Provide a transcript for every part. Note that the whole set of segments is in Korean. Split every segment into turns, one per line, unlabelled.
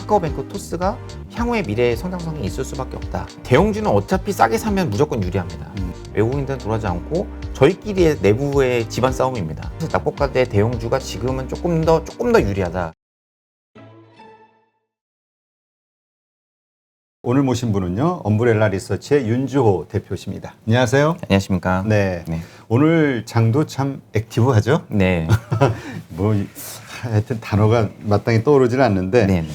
카카오뱅크, 토스가 향후의 미래의 성장성이 있을 수밖에 없다. 대형주는 어차피 싸게 사면 무조건 유리합니다. 외국인들은 돌아가지 않고 저희끼리의 내부의 집안 싸움입니다. 사실 낙폭가 대 대형주가 지금은 조금 더 유리하다.
오늘 모신 분은요, 엄브렐라 리서치의 윤주호 대표십니다. 안녕하세요.
안녕하십니까?
네. 오늘 장도 참 액티브하죠?
네.
뭐 하여튼 단어가 마땅히 떠오르지는 않는데
네네.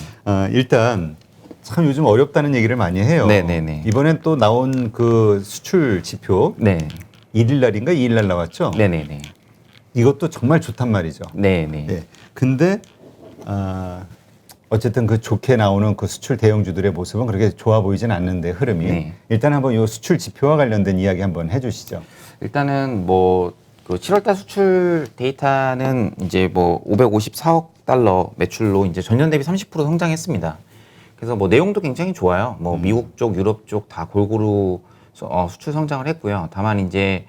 일단 참 요즘 어렵다는 얘기를 많이 해요.
네네네.
이번엔 또 나온 그 수출 지표
네.
1일 날인가 2일 날 나왔죠?
네네네.
이것도 정말 좋단 말이죠.
네네.
네. 근데 어쨌든 그 좋게 나오는 그 수출 대형주들의 모습은 그렇게 좋아 보이진 않는데 흐름이.
네.
일단 한번 이 수출 지표와 관련된 이야기 한번 해주시죠.
일단은 뭐 그 7월달 수출 데이터는 이제 뭐 554억 달러 매출로 이제 전년 대비 30% 성장했습니다. 그래서 뭐 내용도 굉장히 좋아요. 뭐 미국 쪽, 유럽 쪽 다 골고루 수출 성장을 했고요. 다만 이제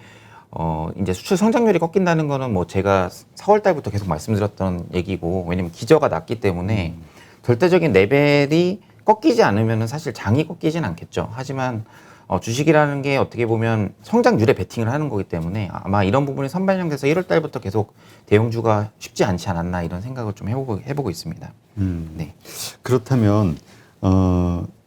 수출 성장률이 꺾인다는 거는 뭐 제가 4월 달부터 계속 말씀드렸던 얘기고, 왜냐면 기저가 낮기 때문에 절대적인 레벨이 꺾이지 않으면은 사실 장이 꺾이진 않겠죠. 하지만 주식이라는 게 어떻게 보면 성장률에 베팅을 하는 거기 때문에 아마 이런 부분이 선반영돼서 1월 달부터 계속 대형주가 쉽지 않지 않았나 이런 생각을 좀 해보고 있습니다. 네.
그렇다면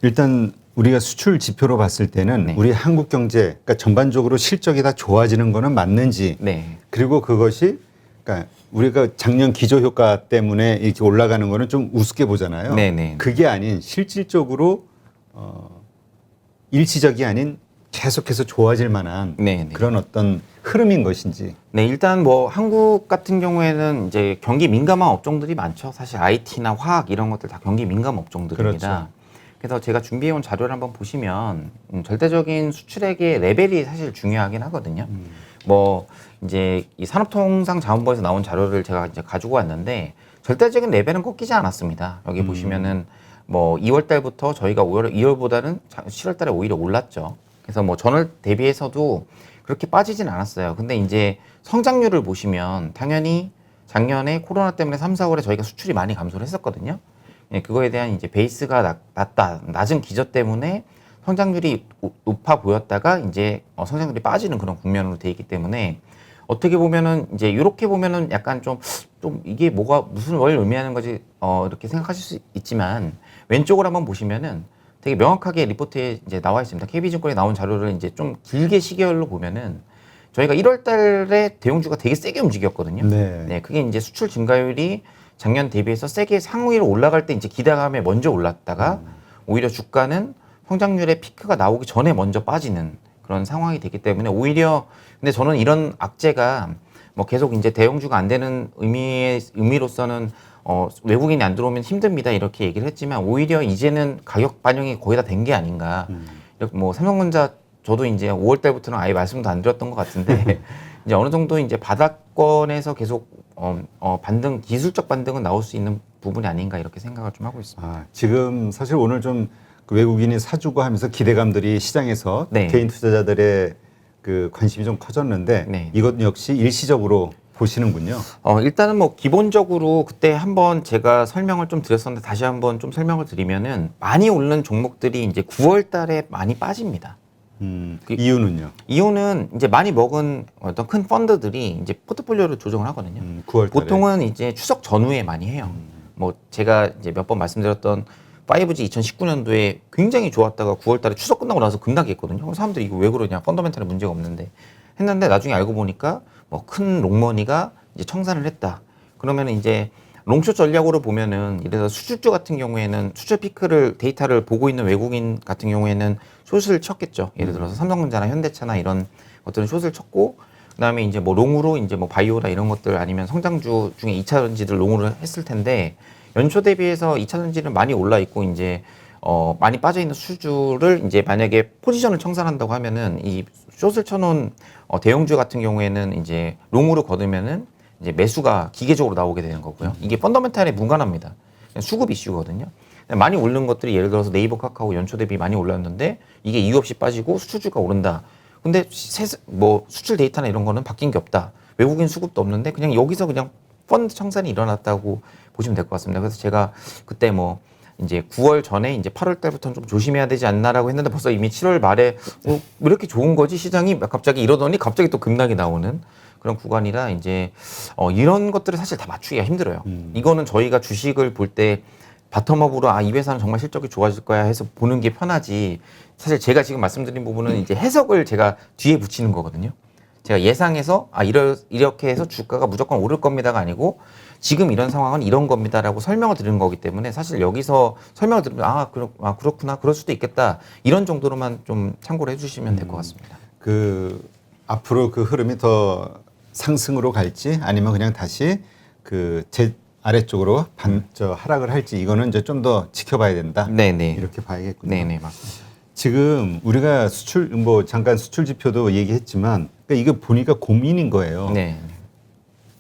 일단 우리가 수출 지표로 봤을 때는
네.
우리 한국 경제, 그러니까 전반적으로 실적이 다 좋아지는 거는 맞는지,
네.
그리고 그것이 그러니까 우리가 작년 기저 효과 때문에 이렇게 올라가는 거는 좀 우습게 보잖아요.
네네.
그게 아닌 실질적으로 일시적이 아닌 계속해서 좋아질 만한
네네.
그런 어떤 흐름인 것인지.
네, 일단 뭐 한국 같은 경우에는 이제 경기 민감한 업종들이 많죠. 사실 IT나 화학 이런 것들 다 경기 민감 업종들입니다.
그렇죠.
그래서 제가 준비해온 자료를 한번 보시면 절대적인 수출액의 레벨이 사실 중요하긴 하거든요. 뭐 이제 이 산업통상자원부에서 나온 자료를 제가 이제 가지고 왔는데 절대적인 레벨은 꺾이지 않았습니다. 여기 보시면은 뭐 2월 달부터 저희가 2월보다는 7월 달에 오히려 올랐죠. 그래서 뭐 전월 대비해서도 그렇게 빠지진 않았어요. 근데 이제 성장률을 보시면 당연히 작년에 코로나 때문에 3, 4월에 저희가 수출이 많이 감소를 했었거든요. 예, 그거에 대한 이제 베이스가 낮은 기저 때문에 성장률이 높아 보였다가 이제 성장률이 빠지는 그런 국면으로 돼 있기 때문에 어떻게 보면은 이제 이렇게 보면은 약간 좀 이게 무슨 뭘 의미하는 거지 이렇게 생각하실 수 있지만 왼쪽을 한번 보시면은 되게 명확하게 리포트에 이제 나와 있습니다. KB증권에 나온 자료를 이제 좀 길게 시계열로 보면은 저희가 1월 달에 대형주가 되게 세게 움직였거든요.
네.
그게 이제 수출 증가율이 작년 대비해서 세게 상위로 올라갈 때 이제 기대감에 먼저 올랐다가 오히려 주가는 성장률의 피크가 나오기 전에 먼저 빠지는 그런 상황이 됐기 때문에 오히려 근데 저는 이런 악재가 뭐 계속 이제 대형주가 안 되는 의미로서는 외국인이 안 들어오면 힘듭니다 이렇게 얘기를 했지만 오히려 이제는 가격 반영이 거의 다 된 게 아닌가. 이렇게 뭐 삼성전자 저도 이제 5월 달부터는 아예 말씀도 안 드렸던 것 같은데 이제 어느 정도 이제 바닥권에서 계속 반등 기술적 반등은 나올 수 있는 부분이 아닌가 이렇게 생각을 좀 하고 있습니다.
지금 사실 오늘 좀 그 외국인이 사주고 하면서 기대감들이 시장에서
네.
개인 투자자들의 그 관심이 좀 커졌는데
네.
이것 역시 일시적으로 보시는군요.
일단은 뭐 기본적으로 그때 한번 제가 설명을 좀 드렸었는데 다시 한번 좀 설명을 드리면은 많이 오른 종목들이 이제 9월 달에 많이 빠집니다.
이유는요?
이유는 이제 많이 먹은 어떤 큰 펀드들이 이제 포트폴리오를 조정을 하거든요.
9월 달에.
보통은 이제 추석 전후에 많이 해요. 뭐 제가 이제 몇 번 말씀드렸던 5G 2019년도에 굉장히 좋았다가 9월 달에 추석 끝나고 나서 급락이 했거든요. 사람들이 이거 왜 그러냐, 펀더멘탈에 문제가 없는데 했는데 나중에 알고 보니까 뭐 큰 롱머니가 이제 청산을 했다. 그러면 이제 롱숏 전략으로 보면은 이래서 수출주 같은 경우에는 수출 피크를 데이터를 보고 있는 외국인 같은 경우에는 숏을 쳤겠죠. 예를 들어서 삼성전자나 현대차나 이런 것들은 숏을 쳤고 그다음에 이제 뭐 롱으로 이제 뭐 바이오라 이런 것들 아니면 성장주 중에 2차 전지들 롱으로 했을 텐데 연초 대비해서 2차 전지는 많이 올라 있고 이제 많이 빠져 있는 수주를 이제 만약에 포지션을 청산한다고 하면은 이 숏을 쳐놓은 대형주 같은 경우에는 이제 롱으로 거두면은 이제 매수가 기계적으로 나오게 되는 거고요. 이게 펀더멘탈에 무관합니다. 수급 이슈거든요. 많이 오른 것들이 예를 들어서 네이버, 카카오 연초 대비 많이 올랐는데 이게 이유 없이 빠지고 수출주가 오른다. 근데 뭐 수출 데이터나 이런 거는 바뀐 게 없다. 외국인 수급도 없는데 그냥 여기서 그냥 펀드 청산이 일어났다고 보시면 될 것 같습니다. 그래서 제가 그때 뭐 이제 9월 전에 이제 8월 달부터는 좀 조심해야 되지 않나라고 했는데 벌써 이미 7월 말에 왜 이렇게 좋은 거지 시장이 갑자기 이러더니 갑자기 또 급락이 나오는 그런 구간이라 이제 이런 것들을 사실 다 맞추기가 힘들어요. 이거는 저희가 주식을 볼 때 바텀업으로 이 회사는 정말 실적이 좋아질 거야 해서 보는 게 편하지. 사실 제가 지금 말씀드린 부분은 이제 해석을 제가 뒤에 붙이는 거거든요. 제가 예상해서 이렇게 해서 주가가 무조건 오를 겁니다가 아니고 지금 이런 상황은 이런 겁니다라고 설명을 드리는 거기 때문에 사실 여기서 설명을 들으면 그렇구나 그럴 수도 있겠다 이런 정도로만 좀 참고를 해주시면 될 것 같습니다.
그 앞으로 그 흐름이 더 상승으로 갈지 아니면 그냥 다시 그 아래쪽으로 하락을 할지 이거는 이제 좀 더 지켜봐야 된다.
네네.
이렇게 봐야겠군요.
네네 맞습니다.
지금 우리가 수출 뭐 잠깐 수출 지표도 얘기했지만 그러니까 이거 보니까 고민인 거예요.
네.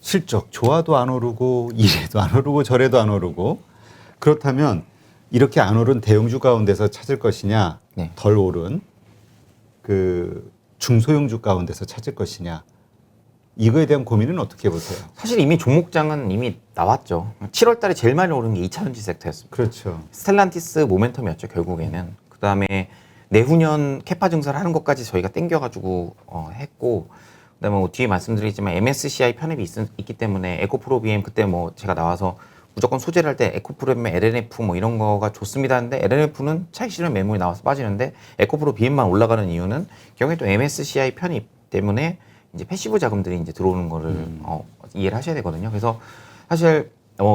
실적 좋아도 안 오르고 이래도 안 오르고 저래도 안 오르고 그렇다면 이렇게 안 오른 대형주 가운데서 찾을 것이냐
네.
덜 오른 그 중소형주 가운데서 찾을 것이냐 이거에 대한 고민은 어떻게 보세요?
사실 이미 종목장은 이미 나왔죠. 7월 달에 제일 많이 오른 게 2차전지 섹터였습니다.
그렇죠.
스텔란티스 모멘텀이었죠 결국에는. 그다음에 내후년 캐파 증설을 하는 것까지 저희가 땡겨가지고 했고 그다음에 뭐 뒤에 말씀드리지만 MSCI 편입이 있기 때문에 에코프로비엠 그때 뭐 제가 나와서 무조건 소재를 할 때 에코프로비엠 LNF 뭐 이런 거가 좋습니다 하는데 LNF는 차익 실현 매물이 나와서 빠지는데 에코프로비엠만 올라가는 이유는 경우에 또 MSCI 편입 때문에 이제 패시브 자금들이 이제 들어오는 거를 이해를 하셔야 되거든요. 그래서 사실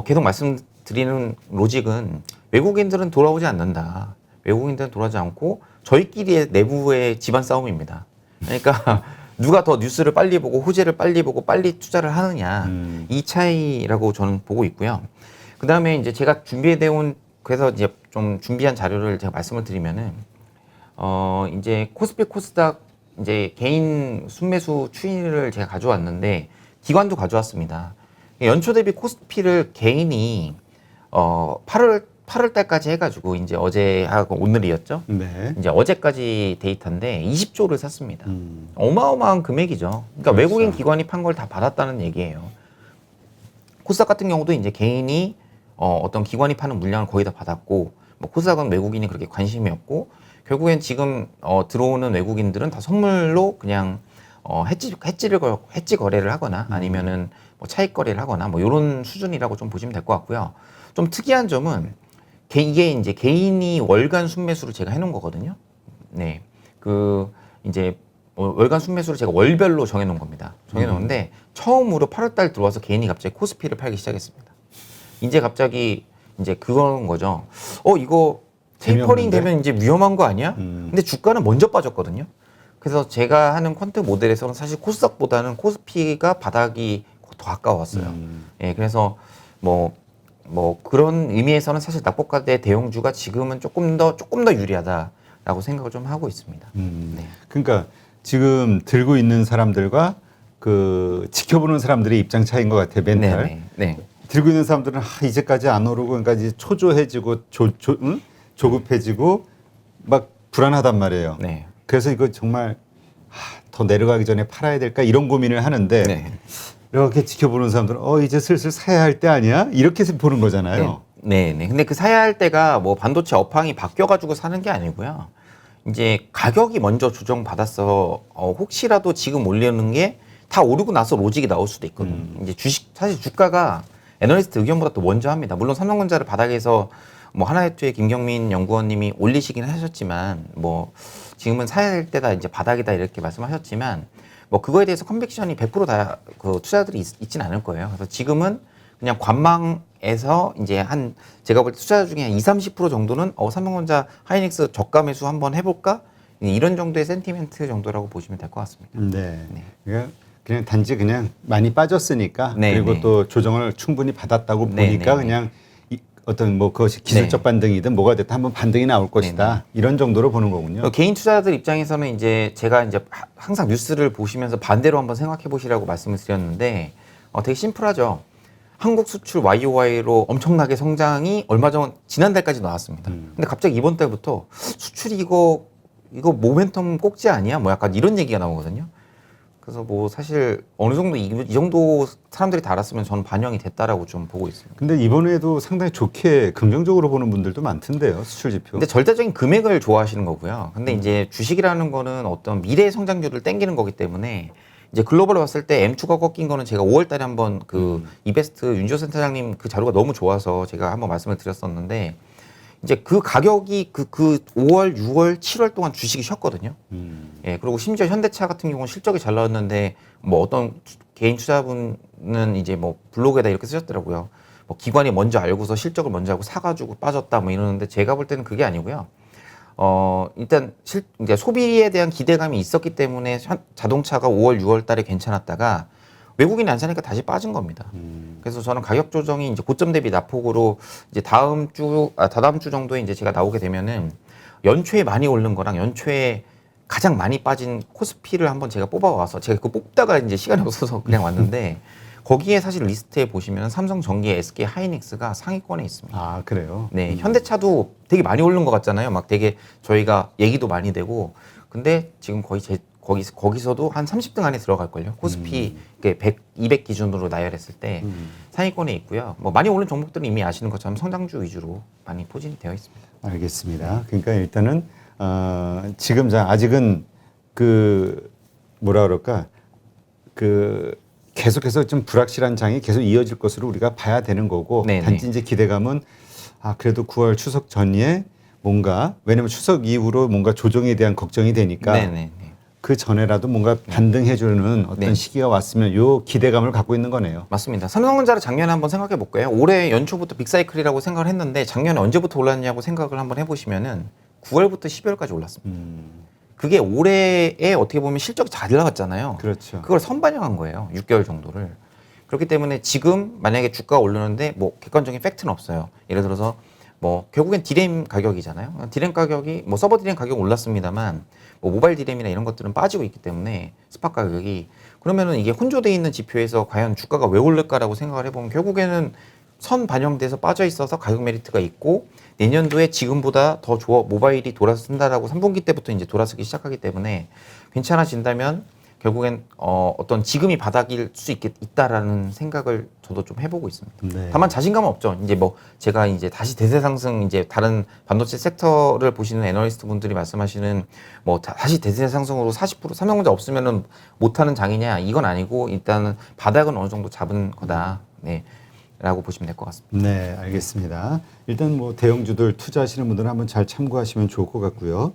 계속 말씀드리는 로직은 외국인들은 돌아오지 않는다. 외국인들은 돌아오지 않고 저희끼리의 내부의 집안 싸움입니다. 그러니까 누가 더 뉴스를 빨리 보고 호재를 빨리 보고 빨리 투자를 하느냐 이 차이라고 저는 보고 있고요. 그 다음에 이제 제가 준비해온 그래서 이제 좀 준비한 자료를 제가 말씀을 드리면은 이제 코스피 코스닥 이제 개인 순매수 추이를 제가 가져왔는데 기관도 가져왔습니다. 연초 대비 코스피를 개인이 8월 달까지 해가지고 이제 어제하고 오늘이었죠.
네.
이제 어제까지 데이터인데 20조를 샀습니다. 어마어마한 금액이죠. 그러니까
그렇죠.
외국인 기관이 판 걸 다 받았다는 얘기예요. 코스닥 같은 경우도 이제 개인이 어떤 기관이 파는 물량을 거의 다 받았고, 뭐 코스닥은 외국인이 그렇게 관심이 없고, 결국엔 지금 들어오는 외국인들은 다 선물로 그냥 해지 거래를 하거나 아니면은 뭐 차익 거래를 하거나 뭐 이런 수준이라고 좀 보시면 될 것 같고요. 좀 특이한 점은 이게 이제 개인이 월간 순매수를 제가 해놓은 거거든요. 네, 그 이제 월간 순매수를 제가 월별로 정해놓은 겁니다. 정해놓은데 처음으로 8월달 들어와서 개인이 갑자기 코스피를 팔기 시작했습니다. 이제 갑자기 이제 그건 거죠. 이거 테이퍼링 되면 이제 위험한 거 아니야? 근데 주가는 먼저 빠졌거든요. 그래서 제가 하는 퀀트 모델에서는 사실 코스닥보다는 코스피가 바닥이 더 가까웠어요. 예, 그래서 뭐 그런 의미에서는 사실 낙폭과대 대형주가 지금은 조금 더 유리하다라고 생각을 좀 하고 있습니다. 네.
그러니까 지금 들고 있는 사람들과 그 지켜보는 사람들의 입장 차이인 것 같아요. 멘탈.
네.
들고 있는 사람들은 이제까지 안 오르고 그러니까 이제 초조해지고 조급해지고 막 불안하단 말이에요.
네.
그래서 이거 정말 더 내려가기 전에 팔아야 될까 이런 고민을 하는데
네.
이렇게 지켜보는 사람들은 이제 슬슬 사야 할 때 아니야? 이렇게 보는 거잖아요.
네. 근데 그 사야 할 때가 뭐 반도체 업황이 바뀌어가지고 사는 게 아니고요. 이제 가격이 먼저 조정받았어. 혹시라도 지금 올리는 게 다 오르고 나서 로직이 나올 수도 있거든요. 이제 사실 주가가 애널리스트 의견보다 또 먼저 합니다. 물론 삼성전자를 바닥에서 뭐 하나의투의 김경민 연구원님이 올리시긴 하셨지만 뭐 지금은 사야 할 때다 이제 바닥이다 이렇게 말씀하셨지만 뭐 그거에 대해서 컨빅션이 100% 다 그 투자들이 있지는 않을 거예요. 그래서 지금은 그냥 관망에서 이제 제가 볼 때 투자 중에 한 20-30% 정도는 삼성전자 하이닉스 저가 매수 한번 해볼까 이런 정도의 센티멘트 정도라고 보시면 될 것 같습니다.
네. 그냥 단지 그냥 많이 빠졌으니까 그리고 또 조정을 충분히 받았다고 보니까 그냥 어떤 뭐 그것이 기술적 반등이든 뭐가 됐든 한번 반등이 나올 것이다 이런 정도로 보는 거군요.
개인 투자자들 입장에서는 이제 제가 이제 항상 뉴스를 보시면서 반대로 한번 생각해 보시라고 말씀을 드렸는데 되게 심플하죠. 한국 수출 YOY로 엄청나게 성장이 얼마 전 지난달까지 나왔습니다. 근데 갑자기 이번 달부터 수출이 이거 모멘텀 꼭지 아니야? 뭐 약간 이런 얘기가 나오거든요. 그래서 뭐 사실 어느 정도 이 정도 사람들이 다 알았으면 저는 반영이 됐다라고 좀 보고 있습니다.
근데 이번에도 상당히 좋게 긍정적으로 보는 분들도 많던데요, 수출 지표.
근데 절대적인 금액을 좋아하시는 거고요. 근데 이제 주식이라는 거는 어떤 미래의 성장률을 땡기는 거기 때문에 이제 글로벌로 봤을 때 M2가 꺾인 거는 제가 5월 달에 한번 그 이베스트 윤지호 센터장님 그 자료가 너무 좋아서 제가 한번 말씀을 드렸었는데 이제 그 가격이 그 5월, 6월, 7월 동안 주식이 쉬었거든요. 예, 그리고 심지어 현대차 같은 경우는 실적이 잘 나왔는데 뭐 어떤 개인 투자분은 이제 뭐 블로그에다 이렇게 쓰셨더라고요. 뭐 기관이 먼저 알고서 실적을 먼저 하고 사가지고 빠졌다 뭐 이러는데 제가 볼 때는 그게 아니고요. 일단 이제 소비에 대한 기대감이 있었기 때문에 자동차가 5월, 6월 달에 괜찮았다가 외국인이 안 사니까 다시 빠진 겁니다. 그래서 저는 가격 조정이 이제 고점 대비 낙폭으로 이제 다다음 주 정도에 이제 제가 나오게 되면은 연초에 많이 오른 거랑 연초에 가장 많이 빠진 코스피를 한번 제가 뽑아와서 제가 그거 뽑다가 이제 시간이 없어서 그냥 왔는데 거기에 사실 리스트에 보시면 삼성전기, SK 하이닉스가 상위권에 있습니다.
아, 그래요?
네, 현대차도 되게 많이 오른 것 같잖아요. 막 되게 저희가 얘기도 많이 되고 근데 지금 거의 거기서도 한 30등 안에 들어갈걸요. 코스피 100, 200 기준으로 나열했을 때 상위권에 있고요. 뭐 많이 오른 종목들은 이미 아시는 것처럼 성장주 위주로 많이 포진이 되어 있습니다.
알겠습니다. 그러니까 일단은 지금 아직은 그 뭐라 그럴까 그 계속해서 좀 불확실한 장이 계속 이어질 것으로 우리가 봐야 되는 거고
네네.
단지 이제 기대감은 그래도 9월 추석 전에 뭔가 왜냐면 추석 이후로 뭔가 조정에 대한 걱정이 되니까
네네.
그 전에라도 뭔가 반등해주는 어떤
네.
시기가 왔으면 요 기대감을 갖고 있는 거네요.
맞습니다. 삼성전자를 작년에 한번 생각해 볼까요? 올해 연초부터 빅사이클이라고 생각을 했는데 작년에 언제부터 올랐냐고 생각을 한번 해보시면은 9월부터 12월까지 올랐습니다. 그게 올해에 어떻게 보면 실적이 잘 나갔잖아요.
그렇죠.
그걸 선반영한 거예요. 6개월 정도를. 그렇기 때문에 지금 만약에 주가가 오르는데 뭐 객관적인 팩트는 없어요. 예를 들어서 뭐 결국엔 디램 가격이잖아요. 디램 가격이 뭐 서버 디램 가격 올랐습니다만 뭐 모바일 디램이나 이런 것들은 빠지고 있기 때문에 스팟 가격이 그러면은 이게 혼조되어 있는 지표에서 과연 주가가 왜 오를까라고 생각을 해보면 결국에는 선 반영돼서 빠져 있어서 가격 메리트가 있고 내년도에 지금보다 더 모바일이 돌아서 쓴다라고 3분기 때부터 이제 돌아서기 시작하기 때문에 괜찮아진다면 결국엔 어떤 지금이 바닥일 수 있다라는 생각을 저도 좀 해보고 있습니다.
네.
다만 자신감은 없죠. 이제 뭐 제가 이제 다시 대세 상승 이제 다른 반도체 섹터를 보시는 애널리스트 분들이 말씀하시는 뭐 다시 대세 상승으로 40% 삼성전자 없으면은 못하는 장이냐 이건 아니고 일단은 바닥은 어느 정도 잡은 거다. 네. 라고 보시면 될 것 같습니다.
네, 알겠습니다. 일단 뭐 대형주들 투자하시는 분들은 한번 잘 참고하시면 좋을 것 같고요.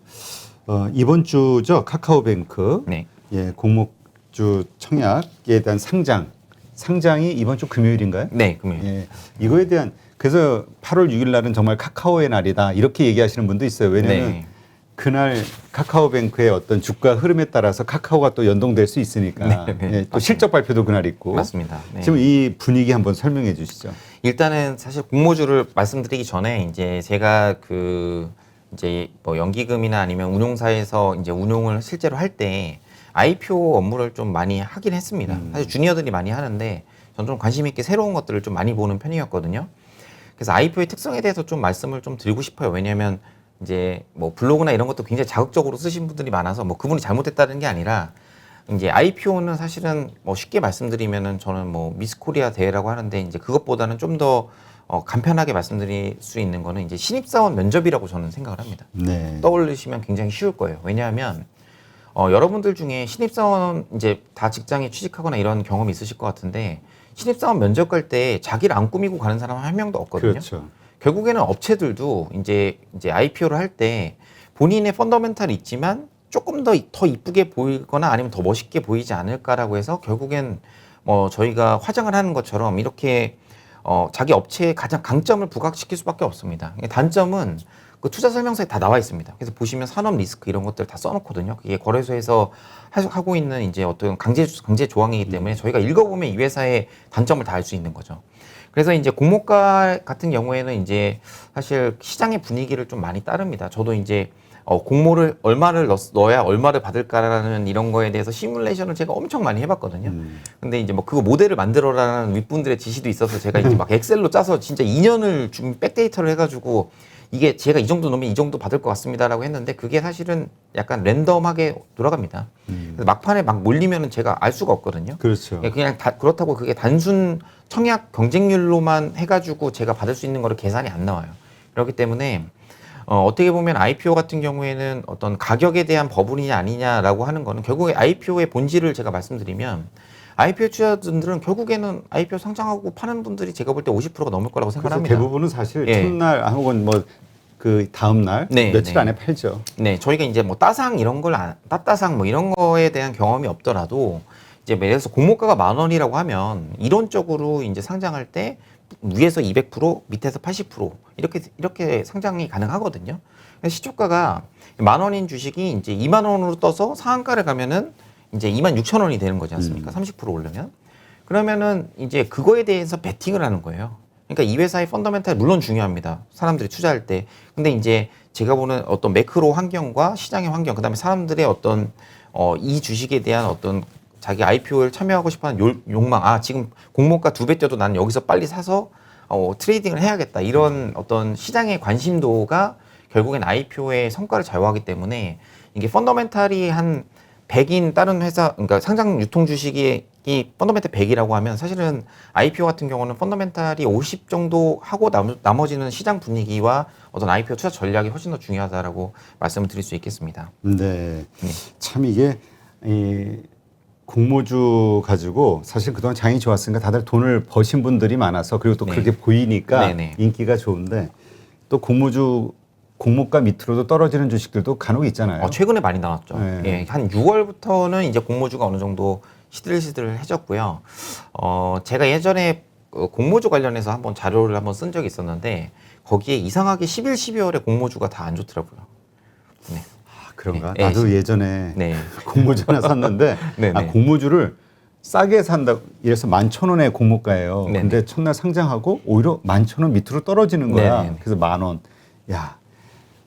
이번 주죠 카카오뱅크
네.
예, 공목주 청약에 대한 상장이 이번 주 금요일인가요?
네, 금요일.
예, 이거에 대한 그래서 8월 6일 날은 정말 카카오의 날이다 이렇게 얘기하시는 분도 있어요. 왜냐하면
네.
그날 카카오뱅크의 어떤 주가 흐름에 따라서 카카오가 또 연동될 수 있으니까
네, 네.
예, 또 실적 발표도 그날 있고
맞습니다. 네.
지금 이 분위기 한번 설명해 주시죠.
일단은 사실 공모주를 말씀드리기 전에 이제 제가 이제 뭐 연기금이나 아니면 운용사에서 이제 운용을 실제로 할 때 IPO 업무를 좀 많이 하긴 했습니다. 사실 주니어들이 많이 하는데 저는 좀 관심 있게 새로운 것들을 좀 많이 보는 편이었거든요. 그래서 IPO의 특성에 대해서 좀 말씀을 좀 드리고 싶어요. 왜냐하면 이제 뭐 블로그나 이런 것도 굉장히 자극적으로 쓰신 분들이 많아서 뭐 그분이 잘못했다는 게 아니라 이제 IPO는 사실은 뭐 쉽게 말씀드리면은 저는 뭐 미스코리아 대회라고 하는데 이제 그것보다는 좀 더 간편하게 말씀드릴 수 있는 거는 이제 신입사원 면접이라고 저는 생각을 합니다.
네.
떠올리시면 굉장히 쉬울 거예요. 왜냐하면 여러분들 중에 신입사원 이제 다 직장에 취직하거나 이런 경험이 있으실 것 같은데 신입사원 면접 갈 때 자기를 안 꾸미고 가는 사람 한 명도 없거든요.
그렇죠.
결국에는 업체들도 이제 IPO를 할 때 본인의 펀더멘탈이 있지만 조금 더 이쁘게 보이거나 아니면 더 멋있게 보이지 않을까라고 해서 결국엔 뭐 저희가 화장을 하는 것처럼 이렇게 자기 업체의 가장 강점을 부각시킬 수밖에 없습니다. 단점은 그 투자 설명서에 다 나와 있습니다. 그래서 보시면 산업 리스크 이런 것들 다 써놓거든요. 그게 거래소에서 하고 있는 이제 어떤 강제 조항이기 때문에 저희가 읽어보면 이 회사의 단점을 다 알 수 있는 거죠. 그래서 이제 공모가 같은 경우에는 이제 사실 시장의 분위기를 좀 많이 따릅니다. 저도 이제 공모를 얼마를 넣어야 얼마를 받을까라는 이런 거에 대해서 시뮬레이션을 제가 엄청 많이 해봤거든요. 근데 이제 뭐 그거 모델을 만들어라는 윗분들의 지시도 있어서 제가 이제 막 엑셀로 짜서 진짜 2년을 좀 백데이터를 해가지고 이게 제가 이 정도 넣으면 이 정도 받을 것 같습니다라고 했는데 그게 사실은 약간 랜덤하게 돌아갑니다. 그래서 막판에 막 몰리면은 제가 알 수가 없거든요.
그렇죠.
그냥 그렇다고 그게 단순 청약 경쟁률로만 해가지고 제가 받을 수 있는 거를 계산이 안 나와요. 그렇기 때문에 어떻게 보면 IPO 같은 경우에는 어떤 가격에 대한 버블이냐 아니냐라고 하는 거는 결국에 IPO의 본질을 제가 말씀드리면 IPO 투자자들은 결국에는 IPO 상장하고 파는 분들이 제가 볼 때 50%가 넘을 거라고
그래서
생각합니다.
대부분은 사실
예.
첫날 혹은 뭐 그 다음 날
네,
며칠
네.
안에 팔죠.
네, 저희가 이제 뭐 따상 이런 걸 따따상 뭐 이런 거에 대한 경험이 없더라도 이제 예를 들어서 공모가가 10,000원이라고 하면 이론적으로 이제 상장할 때 위에서 200% 밑에서 80% 이렇게 상장이 가능하거든요. 그래서 시초가가 10,000원인 주식이 이제 20,000원으로 떠서 상한가를 가면은 이제 26,000원이 되는 거지 않습니까? 30% 오르면. 그러면은 이제 그거에 대해서 베팅을 하는 거예요. 그러니까 이 회사의 펀더멘탈 물론 중요합니다. 사람들이 투자할 때. 근데 이제 제가 보는 어떤 매크로 환경과 시장의 환경, 그다음에 사람들의 어떤 이 주식에 대한 어떤 자기 IPO에 참여하고 싶어하는 욕망. 지금 공모가 2배 뛰어도 나는 여기서 빨리 사서 트레이딩을 해야겠다. 이런 어떤 시장의 관심도가 결국엔 IPO의 성과를 좌우하기 때문에 이게 펀더멘탈이 한 100인 다른 회사, 그러니까 상장 유통 주식이 펀더멘탈 100이라고 하면 사실은 IPO 같은 경우는 펀더멘탈이 50 정도 하고 나머지는 시장 분위기와 어떤 IPO 투자 전략이 훨씬 더 중요하다라고 말씀을 드릴 수 있겠습니다.
네.
네.
참 이게 이 공모주 가지고 사실 그동안 장이 좋았으니까 다들 돈을 버신 분들이 많아서 그리고 또
네.
그렇게 보이니까
네네.
인기가 좋은데 또 공모가 밑으로도 떨어지는 주식들도 간혹 있잖아요.
최근에 많이 나왔죠.
네.
예, 한 6월부터는 이제 공모주가 어느 정도 시들시들해졌고요. 제가 예전에 공모주 관련해서 한번 자료를 한번 쓴 적이 있었는데 거기에 이상하게 11, 12월에 공모주가 다 안 좋더라고요. 네.
그런가?
네.
나도 예전에
네.
공모주 하나 샀는데
네네.
공모주를 싸게 산다 이래서 11,000원에 공모가예요.
네네.
근데 첫날 상장하고 오히려 11,000원 밑으로 떨어지는 거야.
네네.
그래서 10,000원. 야,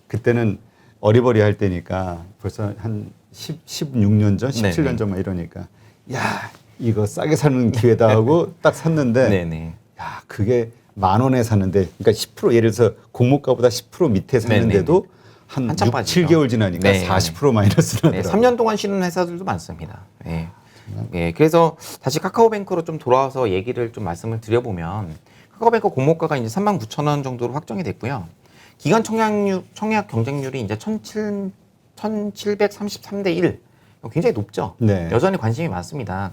그때는 어리버리할 때니까 벌써 한 16년 전, 17년
네네.
전만 이러니까 야, 이거 싸게 사는 기회다 하고 딱 샀는데
네네.
야, 그게 10,000원에 샀는데 그러니까 10% 예를 들어서 공모가보다 10% 밑에 샀는데도 한
한참
6,
빠지죠.
7개월 지나니까
네.
40% 마이너스
네,
나더라고요.
3년 동안 쉬는 회사들도 많습니다. 예. 예, 그래서 다시 카카오뱅크로 좀 돌아와서 얘기를 좀 말씀을 드려보면 카카오뱅크 공모가가 이제 39,000원 정도로 확정이 됐고요. 기간 청약 경쟁률이 이제 1733대 1. 굉장히 높죠.
네.
여전히 관심이 많습니다.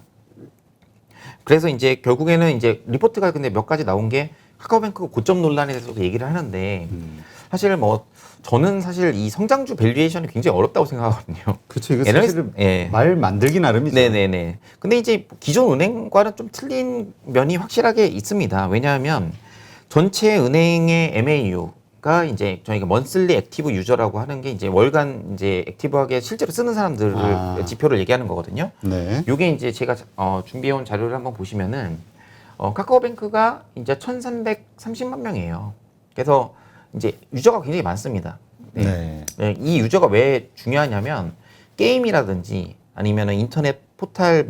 그래서 이제 결국에는 이제 리포트가 근데 몇 가지 나온 게 카카오뱅크 고점 논란에 대해서도 얘기를 하는데 사실 뭐 저는 사실 이 성장주 밸류에이션이 굉장히 어렵다고 생각하거든요.
그렇죠. 이거
애널리스트-
사실은
예.
말 만들기 나름이죠.
네네네. 근데 이제 기존 은행과는 좀 틀린 면이 확실하게 있습니다. 왜냐하면 전체 은행의 MAU가 이제 저희가 먼슬리 액티브 유저라고 하는 게 이제 월간 이제 액티브하게 실제로 쓰는 사람들을 지표를 얘기하는 거거든요.
네.
요게 이제 제가 준비해온 자료를 한번 보시면은 카카오뱅크가 이제 1,330만 명이에요. 그래서 이제 유저가 굉장히 많습니다.
네.
네, 이 유저가 왜 중요하냐면 게임이라든지 아니면은 인터넷 포탈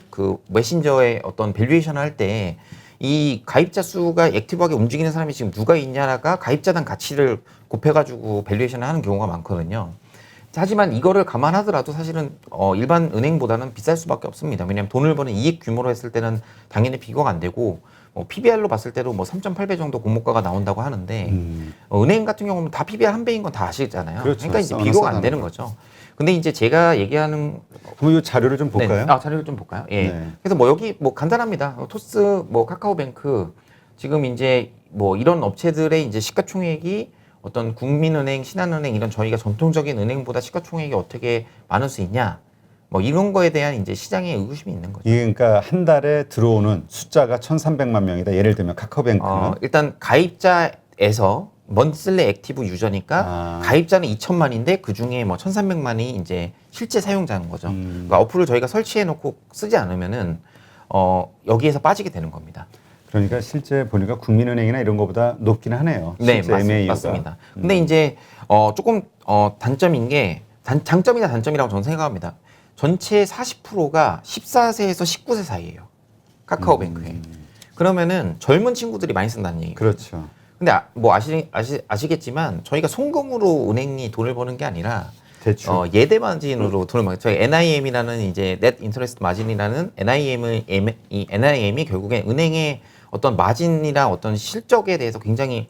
그 메신저의 어떤 밸류에이션을 할 때 이 가입자 수가 액티브하게 움직이는 사람이 지금 누가 있냐가 가입자당 가치를 곱해가지고 밸류에이션을 하는 경우가 많거든요. 하지만 이거를 감안하더라도 사실은 일반 은행보다는 비쌀 수밖에 없습니다. 왜냐하면 돈을 버는 이익 규모로 했을 때는 당연히 비교가 안 되고 PBR로 봤을 때도 3.8배 정도 공모가가 나온다고 하는데 은행 같은 경우는 다 PBR 한 배인 건 다 아시잖아요.
그렇죠.
그러니까 이제 비교가 안 되는 거죠. 근데 이제 제가 얘기하는
그럼 이 자료를 좀 볼까요?
네. 자료를 좀 볼까요? 예.
네.
그래서 여기 간단합니다. 토스, 카카오뱅크 지금 이제 이런 업체들의 이제 시가총액이 어떤 국민은행, 신한은행 이런 저희가 전통적인 은행보다 시가총액이 어떻게 많을 수 있냐? 이런 거에 대한 이제 시장의 의구심이 있는 거죠.
이게 그러니까 한 달에 들어오는 숫자가 1,300만 명이다. 예를 들면 카카오뱅크는
일단 가입자에서 먼슬리 액티브 유저니까 가입자는 2,000만인데 그 중에 1,300만이 이제 실제 사용자인 거죠. 그러니까 어플을 저희가 설치해 놓고 쓰지 않으면은 여기에서 빠지게 되는 겁니다.
그러니까 실제 보니까 국민은행이나 이런 거보다 높긴 하네요.
네,
실제 MAU가.
맞습니다. 근데 이제 조금 단점인 게 장점이나 단점이라고 저는 생각합니다. 전체 40%가 14세에서 19세 사이예요. 카카오뱅크에. 그러면은 젊은 친구들이 많이 쓴다는 얘기예요.
그렇죠.
근데 뭐 아시겠지만 저희가 송금으로 은행이 돈을 버는 게 아니라
대출.
예대 마진으로 돈을 벌어요. 저희 NIM이라는 이제 Net Interest Margin이라는 이 NIM이 결국엔 은행의 어떤 마진이랑 어떤 실적에 대해서 굉장히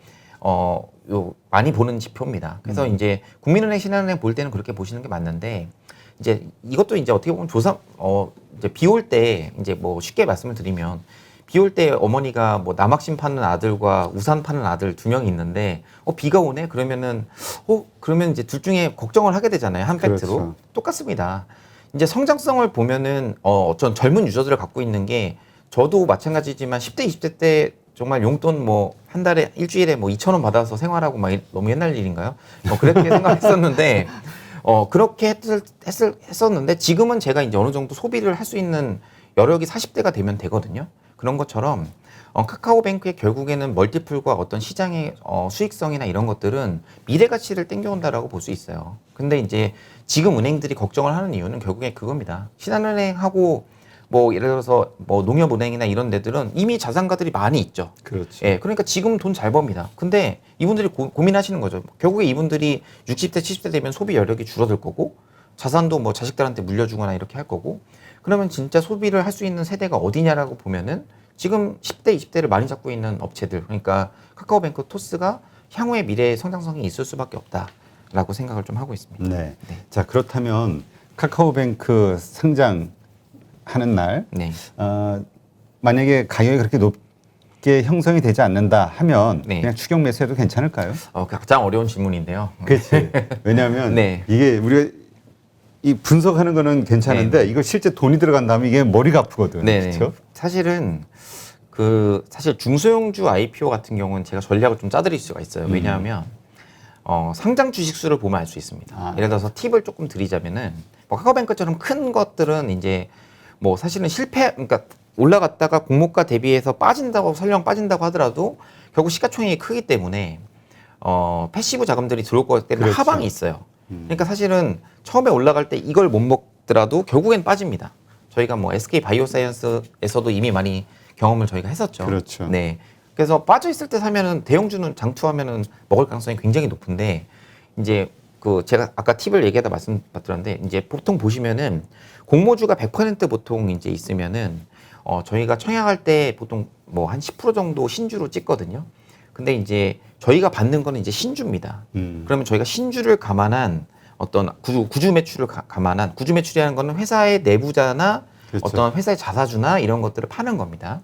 많이 보는 지표입니다. 그래서 이제 국민은행, 신한은행 볼 때는 그렇게 보시는 게 맞는데 이제 이것도 이제 어떻게 보면 이제 비 올 때 이제 뭐 쉽게 말씀을 드리면 비 올 때 어머니가 뭐 남학신 파는 아들과 우산 파는 아들 2명이 있는데 비가 오네 그러면은 그러면 이제 둘 중에 걱정을 하게 되잖아요. 한 팩트로.
그렇죠.
똑같습니다. 이제 성장성을 보면은 어떤 젊은 유저들을 갖고 있는 게 저도 마찬가지지만 10대 20대 때 정말 용돈 뭐 한 달에 일주일에 뭐 2,000원 받아서 생활하고 막 너무 옛날 일인가요? 그렇게 생각했었는데 그렇게 했었는데 지금은 제가 이제 어느 정도 소비를 할 수 있는 여력이 40대가 되면 되거든요. 그런 것처럼 카카오뱅크의 결국에는 멀티플과 어떤 시장의 수익성이나 이런 것들은 미래 가치를 땡겨온다라고 볼 수 있어요. 근데 이제 지금 은행들이 걱정을 하는 이유는 결국에 그겁니다. 신한은행하고 뭐 예를 들어서 뭐 농협은행이나 이런 데들은 이미 자산가들이 많이 있죠.
그렇죠.
예, 그러니까 지금 돈 잘 법니다. 근데 이분들이 고민하시는 거죠. 결국에 이분들이 60대, 70대 되면 소비 여력이 줄어들 거고 자산도 뭐 자식들한테 물려주거나 이렇게 할 거고 그러면 진짜 소비를 할 수 있는 세대가 어디냐라고 보면은 지금 10대, 20대를 많이 잡고 있는 업체들 그러니까 카카오뱅크, 토스가 향후의 미래의 성장성이 있을 수밖에 없다라고 생각을 좀 하고 있습니다.
네. 자, 그렇다면 카카오뱅크 상장하는 날
네.
만약에 가격이 그렇게 높게 형성이 되지 않는다 하면
네.
그냥 추격 매수해도 괜찮을까요?
가장 어려운 질문인데요.
그렇지. 왜냐하면
네.
이게 우리가 이 분석하는 거는 괜찮은데
네네.
이거 실제 돈이 들어간 다음에 이게 머리가 아프거든. 그렇죠?
사실은 사실 중소형주 IPO 같은 경우는 제가 전략을 좀 짜드릴 수가 있어요. 왜냐하면 상장 주식 수를 보면 알 수 있습니다. 예를 들어서 팁을 조금 드리자면은 뭐 카카오뱅크처럼 큰 것들은 이제 뭐 사실은 그러니까 올라갔다가 공모가 대비해서 설령 빠진다고 하더라도 결국 시가총액이 크기 때문에 패시브 자금들이 들어올 거기 때문에
그렇죠.
하방이 있어요. 그러니까 사실은 처음에 올라갈 때 이걸 못 먹더라도 결국엔 빠집니다. 저희가 뭐 SK 바이오사이언스에서도 이미 많이 경험을 저희가 했었죠.
그렇죠.
네. 그래서 빠져 있을 때 사면은 대형주는 장투하면은 먹을 가능성이 굉장히 높은데 이제 제가 아까 팁을 얘기하다 말씀드렸는데 이제 보통 보시면은 공모주가 100% 보통 이제 있으면은 저희가 청약할 때 보통 뭐 한 10% 정도 신주로 찍거든요. 근데 이제 저희가 받는 거는 이제 신주입니다. 그러면 저희가 신주를 감안한 어떤 구주 매출을 감안한 구주 매출이라는 거는 회사의 내부자나
그렇죠.
어떤 회사의 자사주나 이런 것들을 파는 겁니다.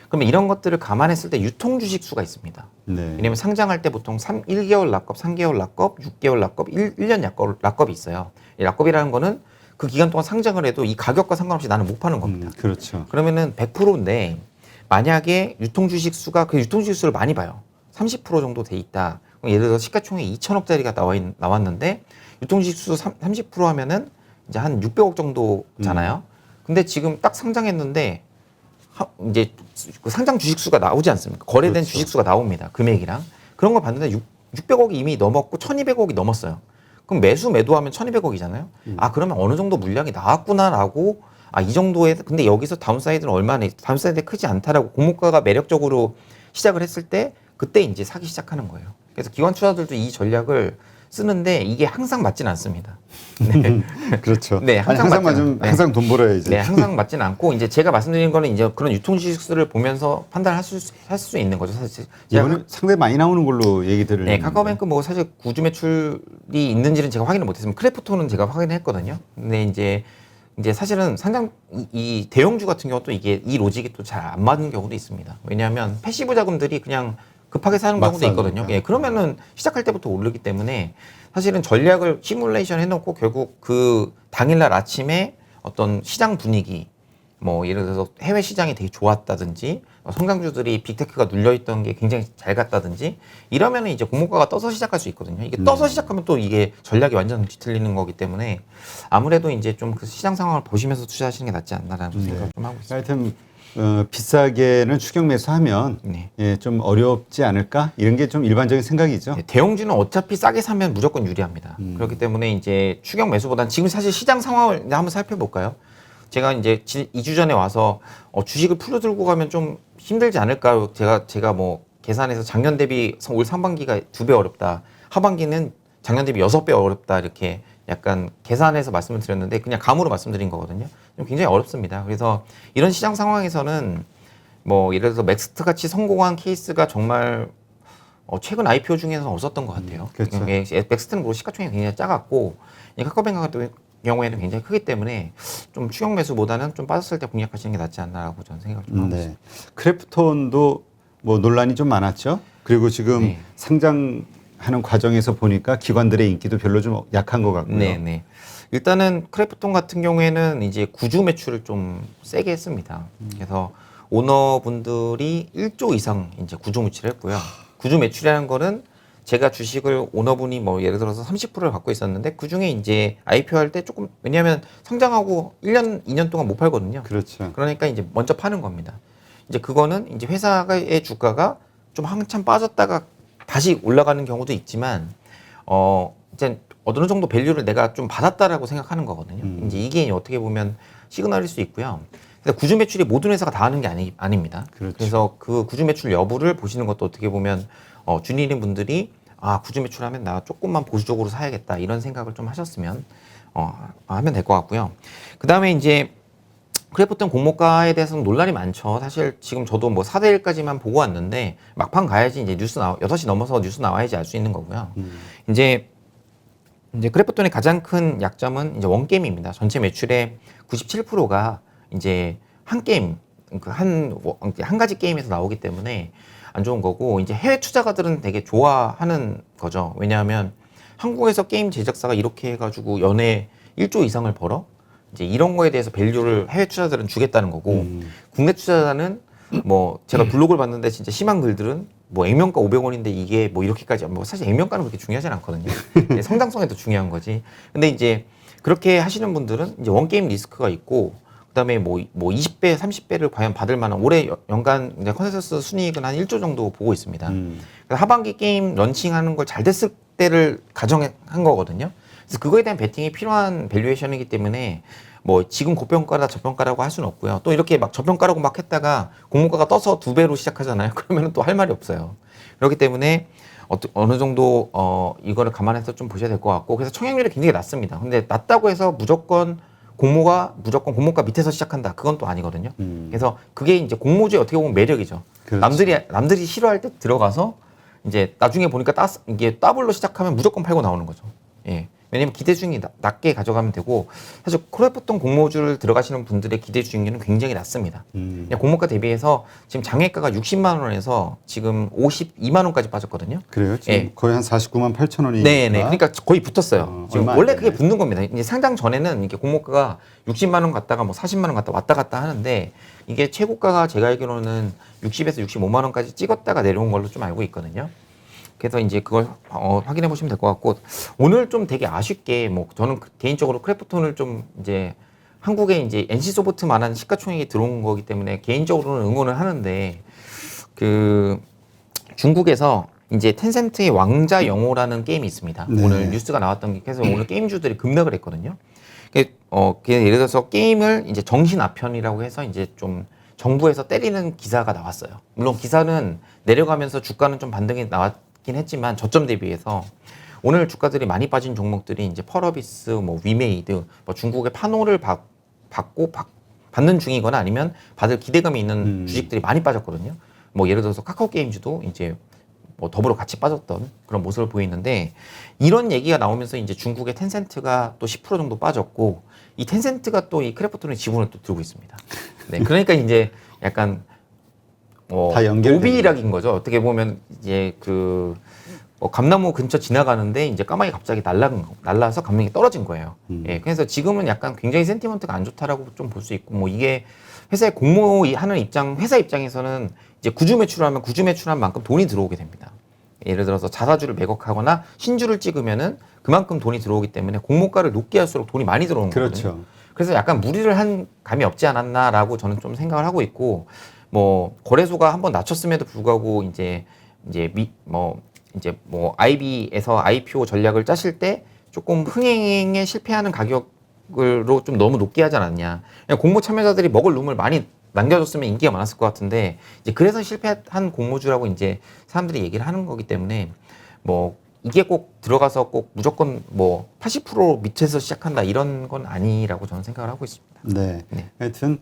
그러면 이런 것들을 감안했을 때 유통 주식 수가 있습니다.
네.
왜냐면 상장할 때 보통 1개월 락업, 3개월 락업, 6개월 락업, 1년 락업이 있어요. 이 락업이라는 거는 그 기간 동안 상장을 해도 이 가격과 상관없이 나는 못 파는 겁니다.
그렇죠.
그러면은 100%인데 만약에 유통 주식 수가 그 유통 주식 수를 많이 봐요. 30% 정도 돼 있다. 예를 들어 시가총액 2천억짜리가 나왔는데 유통 주식 수 30% 하면은 이제 한 600억 정도잖아요. 근데 지금 딱 상장했는데 이제 그 상장 주식 수가 나오지 않습니까? 거래된
그렇죠.
주식 수가 나옵니다. 금액이랑. 그런 걸 봤는데 600억이 이미 넘었고 1200억이 넘었어요. 그럼 매도하면 1200억이잖아요. 그러면 어느 정도 물량이 나왔구나라고 이 정도에 근데 여기서 다운사이드는 다운사이드 크지 않다라고 공모가가 매력적으로 시작을 했을 때 그때 이제 사기 시작하는 거예요. 그래서 기관 투자들도 이 전략을 쓰는데 이게 항상 맞진 않습니다. 네.
그렇죠.
네,
항상 맞으면 항상 돈 벌어야지.
네, 항상 맞진 않고 이제 제가 말씀드린 거는 이제 그런 유통 주식수를 보면서 판단할 수 있는 거죠. 사실
이번에 상당히 많이 나오는 걸로 얘기들을.
네, 카카오뱅크 뭐 사실 구주 매출이 있는지는 제가 확인을 못했지만 크래프톤은 제가 확인했거든요. 근데 이제 사실은 이 대형주 같은 경우도 이게 이 로직이 또 잘 안 맞는 경우도 있습니다. 왜냐하면 패시브 자금들이 그냥 급하게 사는 경우도 있거든요. 예, 그러면은 시작할 때부터 오르기 때문에 사실은 전략을 시뮬레이션 해놓고 결국 그 당일날 아침에 어떤 시장 분위기 뭐 예를 들어서 해외 시장이 되게 좋았다든지 성장주들이 빅테크가 눌려있던 게 굉장히 잘 갔다든지 이러면은 이제 공모가가 떠서 시작할 수 있거든요. 이게 떠서 시작하면 또 이게 전략이 완전 뒤틀리는 거기 때문에 아무래도 이제 좀 그 시장 상황을 보시면서 투자하시는 게 낫지 않나라는 생각을 좀 하고 있습니다.
하여튼 비싸게는 추격 매수하면
네.
좀 어렵지 않을까 이런 게 좀 일반적인 생각이죠.
네, 대형주는 어차피 싸게 사면 무조건 유리합니다. 그렇기 때문에 이제 추격 매수보다는 지금 사실 시장 상황을 한번 살펴볼까요? 제가 이제 2주 전에 와서 주식을 풀어 들고 가면 좀 힘들지 않을까 제가 뭐 계산해서 작년 대비 올 상반기가 2배 어렵다. 하반기는 작년 대비 6배 어렵다. 이렇게 약간 계산해서 말씀을 드렸는데 그냥 감으로 말씀드린 거거든요. 좀 굉장히 어렵습니다. 그래서 이런 시장 상황에서는 뭐 예를 들어서 맥스트 같이 성공한 케이스가 정말 최근 IPO 중에서는 없었던 것 같아요.
그렇죠.
맥스트는 뭐 시가총액이 굉장히 작았고 카카오뱅크 같은 경우에는 굉장히 크기 때문에 좀 추격 매수보다는 좀 빠졌을 때 공략하시는 게 낫지 않나라고 저는 생각을 좀 하고 있습니다.
크래프톤도 뭐 논란이 좀 많았죠. 그리고 지금
네.
상장하는 과정에서 보니까 기관들의 인기도 별로 좀 약한 것 같고요.
네. 일단은 크래프톤 같은 경우에는 이제 구주 매출을 좀 세게 했습니다. 그래서 오너분들이 1조 이상 이제 구주 매출을 했고요. 구주 매출이라는 거는 제가 주식을 오너분이 뭐 예를 들어서 30%를 갖고 있었는데 그 중에 이제 IPO 할 때 조금 왜냐하면 상장하고 1년, 2년 동안 못 팔거든요.
그렇죠.
그러니까 이제 먼저 파는 겁니다. 이제 그거는 이제 회사의 주가가 좀 한참 빠졌다가 다시 올라가는 경우도 있지만 이제 어느 정도 밸류를 내가 좀 받았다라고 생각하는 거거든요. 이제 이게 어떻게 보면 시그널일 수 있고요. 그래서 구주 매출이 모든 회사가 다 하는 게 아닙니다.
그렇죠.
그래서 그 구주 매출 여부를 보시는 것도 어떻게 보면 주니린 분들이 구주 매출하면 나 조금만 보수적으로 사야겠다 이런 생각을 좀 하셨으면 하면 될 것 같고요. 그 다음에 이제 크래프톤 공모가에 대해서는 논란이 많죠. 사실 지금 저도 뭐 4대 1까지만 보고 왔는데 막판 가야지 이제 6시 넘어서 뉴스 나와야지 알 수 있는 거고요. 이제 크래프톤의 가장 큰 약점은 이제 원게임입니다. 전체 매출의 97%가 이제 한 게임, 한 가지 게임에서 나오기 때문에 안 좋은 거고, 이제 해외 투자가들은 되게 좋아하는 거죠. 왜냐하면 한국에서 게임 제작사가 이렇게 해가지고 연에 1조 이상을 벌어? 이제 이런 거에 대해서 밸류를 해외 투자자들은 주겠다는 거고, 국내 투자자는 뭐 제가 블로그를 봤는데 진짜 심한 글들은 뭐 액면가 500원인데 이게 뭐 이렇게까지, 뭐 사실 액면가는 그렇게 중요하진 않거든요. 성장성이 더 중요한 거지. 근데 이제 그렇게 하시는 분들은 이제 원게임 리스크가 있고, 그다음에 뭐 20배, 30배를 과연 받을 만한 올해 연간 이제 컨센서스 순이익은 한 1조 정도 보고 있습니다. 그래서 하반기 게임 런칭하는 걸 잘 됐을 때를 가정한 거거든요. 그래서 그거에 대한 베팅이 필요한 밸류에이션이기 때문에 뭐 지금 고평가다 저평가라고 할 수는 없고요. 또 이렇게 막 저평가라고 막 했다가 공모가가 떠서 2배로 시작하잖아요. 그러면 또 할 말이 없어요. 그렇기 때문에 어느 정도 이거를 감안해서 좀 보셔야 될 것 같고, 그래서 청약률이 굉장히 낮습니다. 근데 낮다고 해서 무조건 공모가 밑에서 시작한다. 그건 또 아니거든요. 그래서 그게 이제 공모주의 어떻게 보면 매력이죠.
그렇지.
남들이 싫어할 때 들어가서 이제 나중에 보니까 이게 더블로 시작하면 무조건 팔고 나오는 거죠. 예. 왜냐면 기대 수익이 낮게 가져가면 되고, 사실 크래프톤 공모주를 들어가시는 분들의 기대 수익률은 굉장히 낮습니다. 그냥 공모가 대비해서 지금 장외가가 60만 원에서 지금 52만 원까지 빠졌거든요.
그래요? 지금
예.
거의 한 49만 8천 원이.
네네. 그러니까 거의 붙었어요. 지금
얼마 안
원래
되네.
그게 붙는 겁니다. 이제 상장 전에는 이게 공모가가 60만 원 갔다가 뭐 40만 원 갔다 왔다 갔다 하는데, 이게 최고가가 제가 알기로는 60에서 65만 원까지 찍었다가 내려온 걸로 좀 알고 있거든요. 그래서 이제 그걸 확인해 보시면 될 것 같고, 오늘 좀 되게 아쉽게 뭐 저는 개인적으로 크래프톤을 좀 이제 한국에 이제 NC소프트만한 시가총액이 들어온 거기 때문에 개인적으로는 응원을 하는데, 그 중국에서 이제 텐센트의 왕자 영호라는 게임이 있습니다.
네.
오늘 뉴스가 나왔던 게, 그래서 오늘 게임주들이 급락을 했거든요. 예를 들어서 게임을 이제 정신아편이라고 해서 이제 좀 정부에서 때리는 기사가 나왔어요. 물론 기사는 내려가면서 주가는 좀 반등이 나왔긴 했지만 저점 대비해서 오늘 주가들이 많이 빠진 종목들이 이제 펄어비스, 뭐 위메이드, 뭐 중국의 판호를 받는 중이거나 아니면 받을 기대감이 있는 주식들이 많이 빠졌거든요. 뭐 예를 들어서 카카오 게임즈도 이제 뭐 더불어 같이 빠졌던 그런 모습을 보이는데, 이런 얘기가 나오면서 이제 중국의 텐센트가 또 10% 정도 빠졌고, 이 텐센트가 또 이 크래프톤의 지분을 또 들고 있습니다. 네, 그러니까 이제 약간
다 연결되는
오비락인 거죠. 어떻게 보면 이제 감나무 근처 지나가는데 이제 까마귀 갑자기 날라서 감명이 떨어진 거예요. 예, 그래서 지금은 약간 굉장히 센티먼트가 안 좋다라고 좀 볼 수 있고, 뭐 이게 회사에 공모하는 회사 입장에서는 이제 구주 매출하면 구주 매출한 만큼 돈이 들어오게 됩니다. 예를 들어서 자사주를 매각하거나 신주를 찍으면은 그만큼 돈이 들어오기 때문에 공모가를 높게 할수록 돈이 많이 들어오는 거거든요.
그렇죠.
그래서 약간 무리를 한 감이 없지 않았나라고 저는 좀 생각을 하고 있고, 뭐 거래소가 한번 낮췄음에도 불구하고 이제 IB에서 IPO 전략을 짜실 때 조금 흥행에 실패하는 가격으로 좀 너무 높게 하지 않았냐. 그냥 공모 참여자들이 먹을 룸을 많이 남겨줬으면 인기가 많았을 것 같은데 이제 그래서 실패한 공모주라고 이제 사람들이 얘기를 하는 거기 때문에 뭐 이게 꼭 들어가서 꼭 무조건 뭐 80% 밑에서 시작한다 이런 건 아니라고 저는 생각을 하고 있습니다.
네.
네.
하여튼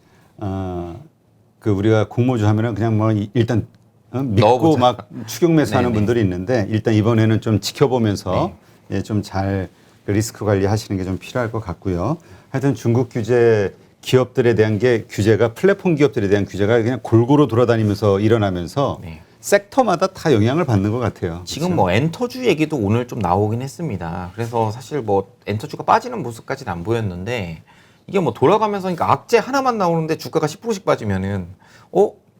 그 우리가 공모주 하면은 그냥 뭐 일단 믿고
넣어보자.
막 추격 매수하는
네네.
분들이 있는데 일단 이번에는 좀 지켜보면서
네.
예, 좀 잘 리스크 관리하시는 게 좀 필요할 것 같고요. 하여튼 중국 규제 기업들에 대한 게 규제가 플랫폼 기업들에 대한 규제가 그냥 골고루 돌아다니면서 일어나면서
네.
섹터마다 다 영향을 받는 것 같아요.
지금 뭐 엔터주 얘기도 오늘 좀 나오긴 했습니다. 그래서 사실 뭐 엔터주가 빠지는 모습까지는 안 보였는데 이게 뭐 돌아가면서 그러니까 악재 하나만 나오는데 주가가 10%씩 빠지면은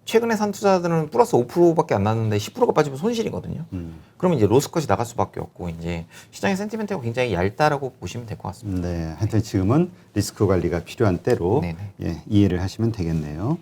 최근에 산 투자들은 플러스 5%밖에 안 났는데 10%가 빠지면 손실이거든요. 그러면 이제 로스컷이 나갈 수밖에 없고 이제 시장의 센티멘트가 굉장히 얇다라고 보시면 될 것 같습니다.
네, 하여튼 지금은 리스크 관리가 필요한 때로
네네.
예, 이해를 하시면 되겠네요.